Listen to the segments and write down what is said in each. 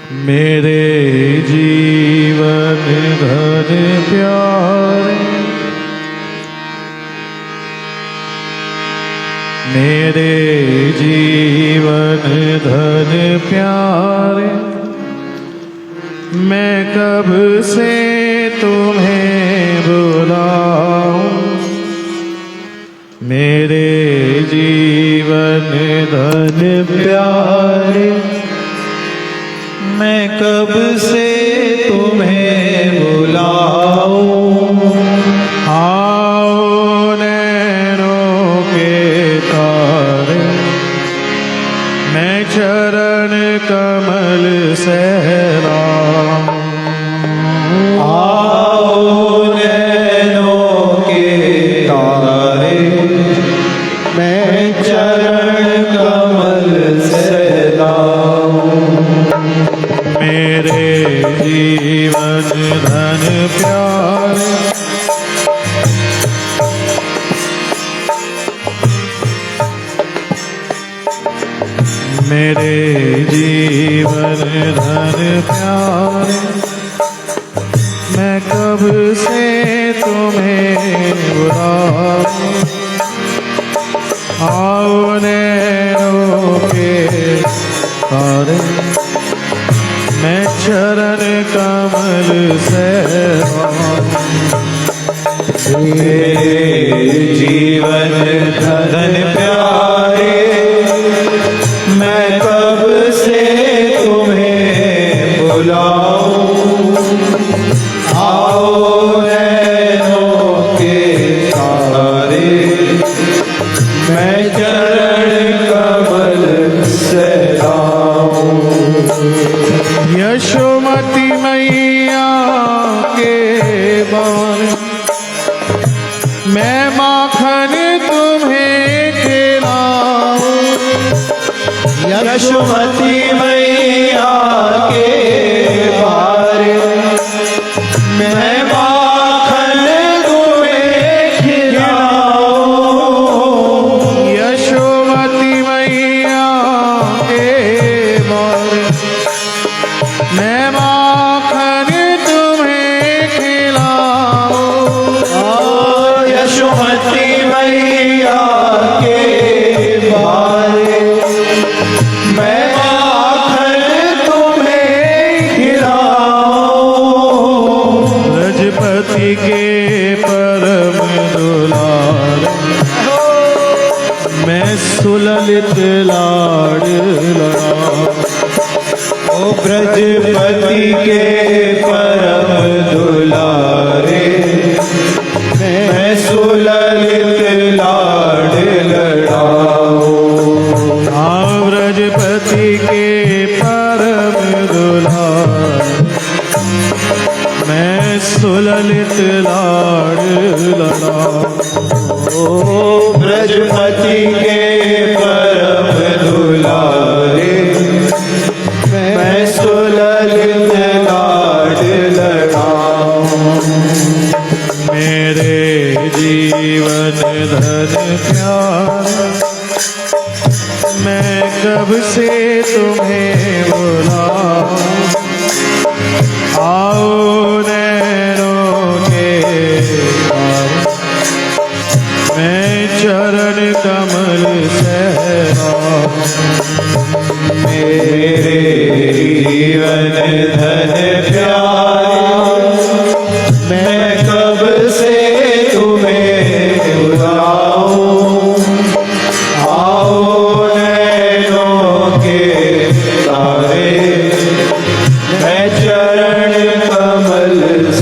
मेरे जीवन धन प्यारे, मेरे जीवन धन प्यारे, मैं कब से तुम्हें बुलाऊं। मेरे जीवन धन प्यारे, मैं कब से तुम्हें बुलाऊं। आओ नैनों के तारे, मैं चरण कमल सहलाऊं। आओ नैनों के तारे, मैं चरण कमल सहलाऊं। मेरे जीवन धन प्यारे, मेरे जीवन धन प्यारे, मैं कब से तुम्हें बुलाऊं। आओ नैनों के तारे, मैं चरण कमल सहलाऊं। मेरे जीवन धन प्यारे, मैं कब से तुम्हें बुलाऊं। आओ नैनों के तारे, मैं चरण कमल सहलाऊं। यशोमती मैया के बाल, मैं माखन तुम्हें खिलाऊं। यशोमती मैया के बारे, मैं माखन तुम्हें खिलाऊं। यशोमती मैया के बाल, मैं माखन तुम्हें खिलाऊं। यशोमती मैया के बारे, मैं माखन तुम्हें खिलाऊं। ब्रजपति के परम दुलार, मैं सुललित लाड लड़ाऊं। ओ ब्रजपति के परम दुलारे, मैं सुललित लाड लड़ाऊं। हाँ ब्रजपति के परम दुलार, मैं सुललित लाड लड़ाऊं। ओ ब्रजपति के परम दुलारे, मैं सुललित लाड लड़ाऊं। मेरे जीवन धन प्यारे, मैं कब से तुम्हें बुलाऊं। आओ नैनों के तारे, मैं चरण कमल सहलाऊं। मेरे जीवन धन प्यारे, मैं कब से तुम्हें बुलाऊं। आओ नैनों के तारे, मैं चरण कमल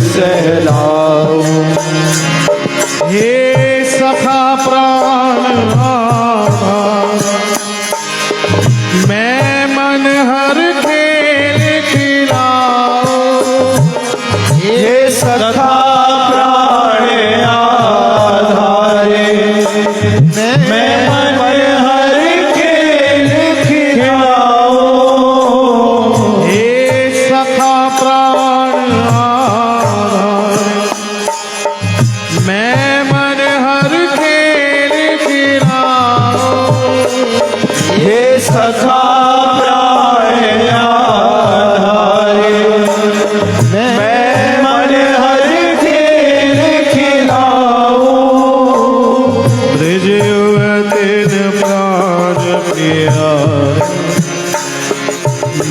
सहलाऊं। हे सखा प्राण मैं मन हर खेल खिलाऊं। हे सखा प्राण आधारे, मैं मन हर खेल खिलाऊं।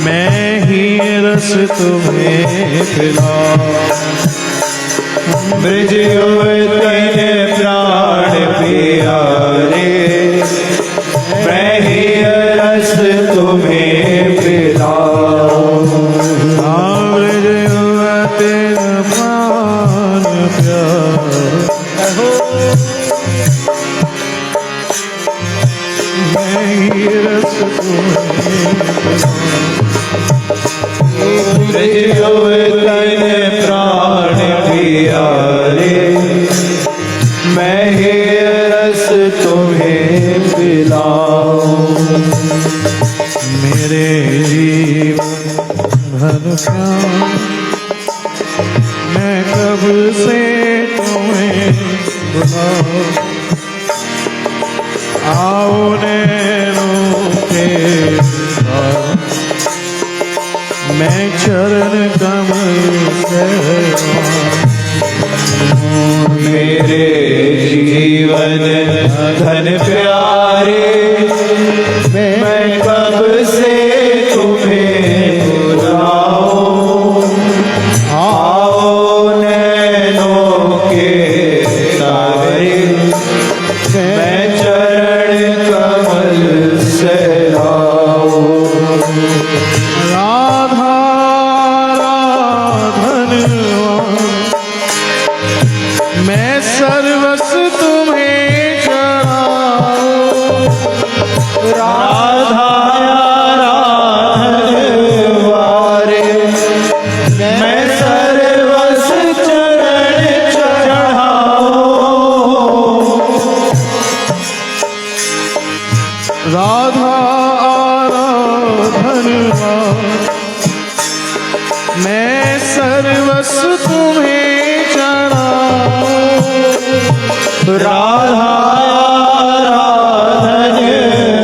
मैं ही रस तुम्हें पिलाऊं। ब्रज युवतन प्राण प्यारे, मैं ही रस तुम्हें पिलाऊं। ब्रज युवतन प्राण प्यारे, मैं ही रस तुम्हें ब्रज युवतन प्राण प्यारे, मैं ही रस तुम्हें पिलाऊं। मेरे जीवन भर प्यार, मैं कब से तुम्हें बुलाऊं। आओ नैनों के पास, मैं चरण कमल से मेरे जीवन धन प्यारे, मैं कब से तुम्हें बुलाऊं। आओ नैनों के तारे, मैं चरण कमल से लाऊं। राधा राधनवान, मैं सर्वस तुम्हें चढ़ाऊं। राधा राधनवारे, मैं सर्वस चरण चढ़ाऊं। राधा आराधनवान, मैं सर्वस तुम्हें चढ़ाऊं। राधा राधनवारे,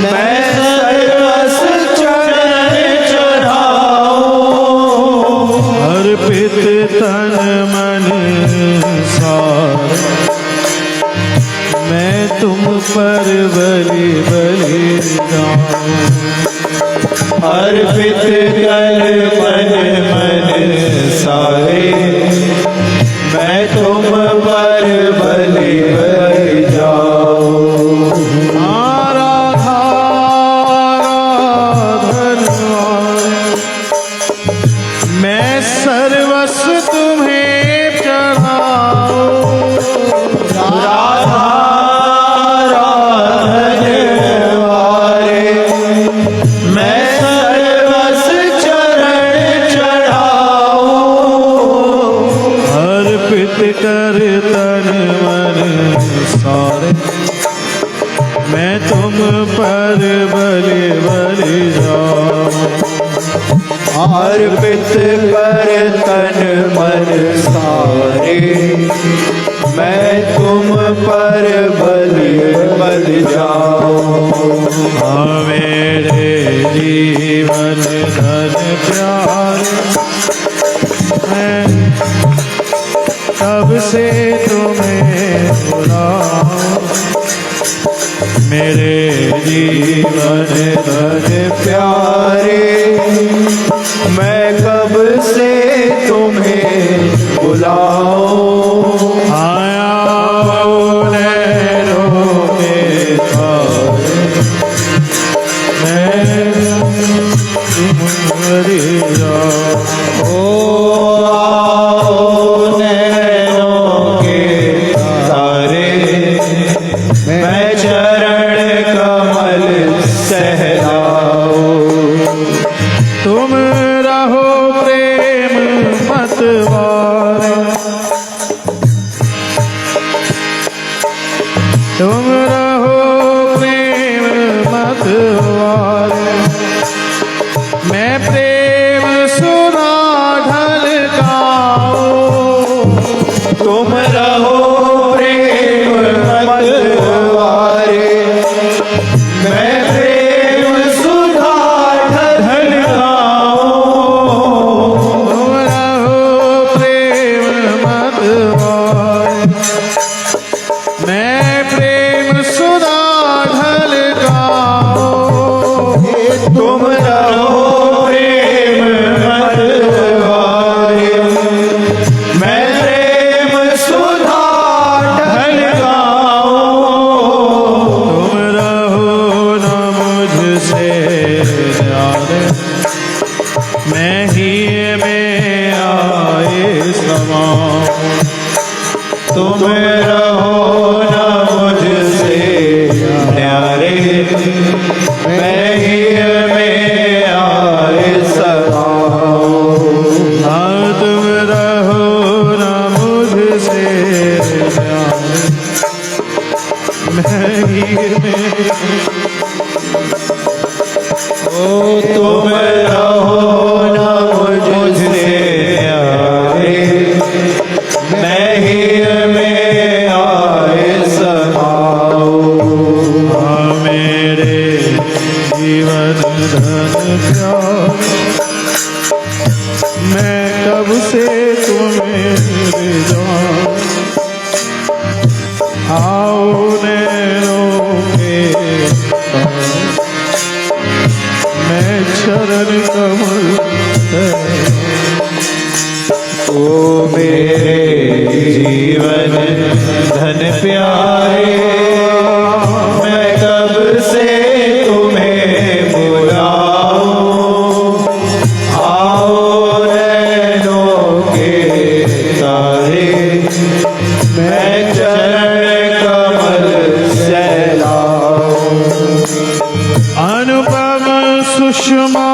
मैं सर्वस चरण चढ़ाऊं। अर्पित तन मन सार, मैं तुम पर बलि बलि जाऊं। अर्पित तन मन सारे, मैं तुम पर बलि बलि जाऊं। राधा राधनवान, मैं सर्वस तुम्हें चढ़ाऊं। राधा राधनवारे, मैं सर्वस चरण चढ़ाऊं। अर्पित कर तन मन सारे, मैं तुम पर बलि बलि जाऊं। अर्पित कर तन मन सारे, मैं तुम पर बलि बलि जाऊं। मेरे जीवन धन प्यार, मैं कब से तुम्हें बुलाऊं। मेरे जीवन धन प्यारे, मैं कब से तुम्हें बुलाऊं। आया नैनों के पार, मैं तुम्हारी जाऊं। ओ आओ नैनों के तारे, मैं चरण कमल सहलाऊं। तुम रहो प्रेम मतवारे, तुम रहो प्रेम मतवारे, मैं प्रेम सुधा ढलकाऊं। तुम रहो प्रेम मतवारे, मैं प्रेम सुधा तुम रहो प्रेम मत वारियो, मैं प्रेम सुधा ढलकाऊं। तुम रहो न मुझसे न्यारे, मैं ही में आए समाऊं। तुम रहो न मुझसे न्यारे, मैं ही में आए समाऊं। हाँ तुम रहो न मुझसे न्यारे, मैं ही में ओ तुम रहो न मुझसे न्यारे, मैं ही में आए समाऊं। हाँ मेरे जीवन धन प्यार, मैं कब से तुम्हें जाऊं। आओ नैनों के पास, मैं चरण कमल ओ मेरे जीवन धन प्यारे, मैं कब से तुम्हें बुलाऊं। आओ नैनों के तारे, मैं चरण कमल सहलाऊं। अनुपम सुषमा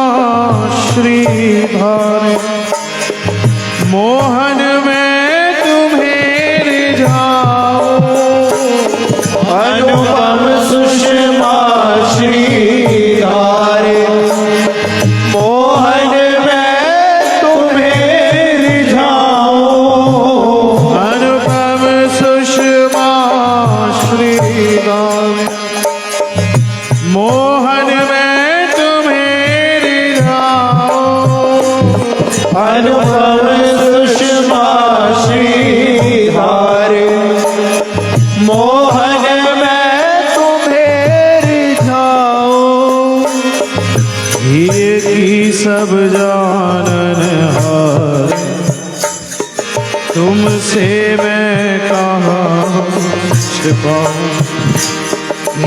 श्रीधारे, मोहन में तुम्हें रिझाऊं। अनुपम सुषमा श्रीधारे, मोहन में तुम्हें रिझाऊं। अनुपम सुषमा श्रीधारे, मोहन में तुम्हें रिझाऊं। अनुपम सुषमा श्रीधारे, मोहन में तुम्हें रिझाऊं। ये की सब जाननहार, तुमसे मैं कहाँ छिपाऊं।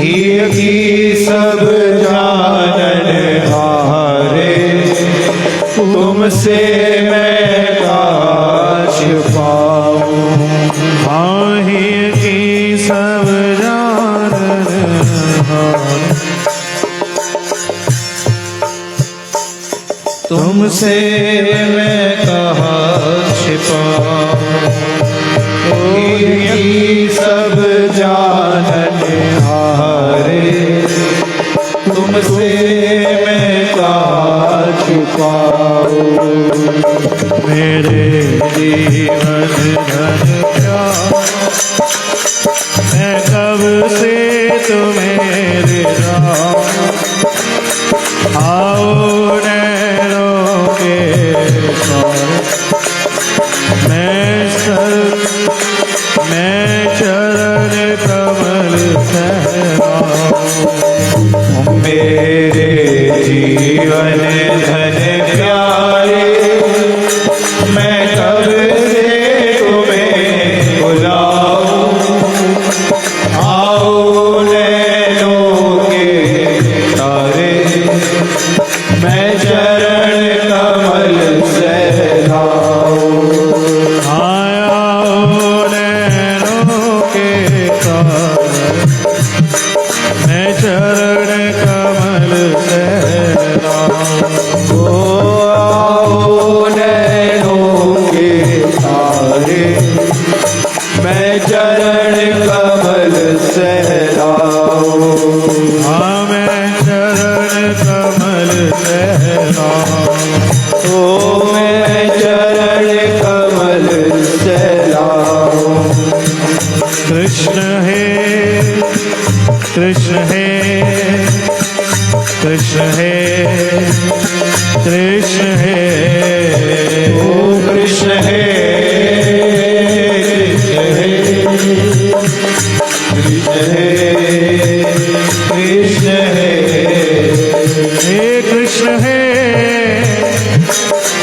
ये की सब जाननहारे, तुमसे मैं काश पाऊं। हाँ ही की सब जाननहार, तुमसे मैं कहाँ छिपाऊं। ये सब जाननहारे, तुमसे मैं कहाँ छुपाऊं। मेरे जीवन धन प्यार, मैं कब से तुम्हें रिझाऊं। आओ नैनों के पास, मैं चरण कमल सहलाऊं। मेरे जीवन धन प्यारे, मैं कब से तुम्हें बुलाऊं। आओ नैनों के तारे, मैं चरण कमल सहलाऊं। आओ नैनों के तारे, मैं चरण कमल सहलाऊं। ओ आओ नैनों के तारे, मैं चरण कमल सहलाऊं। हाँ मैं चरण कमल सहलाऊं। ओ मैं चरण कमल सहलाऊं। कृष्ण है कृष्ण है कृष्ण है कृष्ण है। ओ कृष्ण है कृष्ण है कृष्ण है कृष्ण है। हे कृष्ण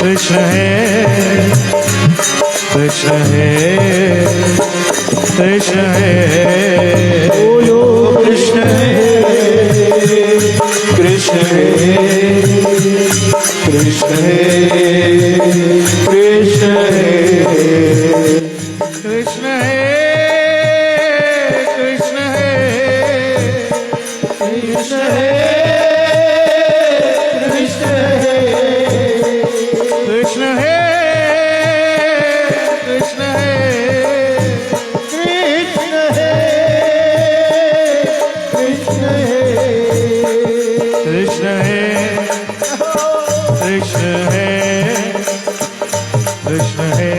कृष्ण हे कृष्ण हे कृष्ण हे बोलो कृष्ण हे कृष्ण हे कृष्ण हे कृष्ण हे कृष्ण हे कृष्ण हे कृष्ण हे कृष्ण हे कृष्ण हे कृष्ण हे कृष्ण हे कृष्ण हे कृष्ण हे कृष्ण हे कृष्ण हे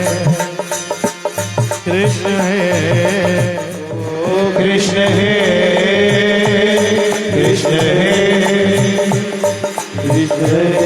कृष्ण हे ओ कृष्ण हे कृष्ण हे कृष्ण हे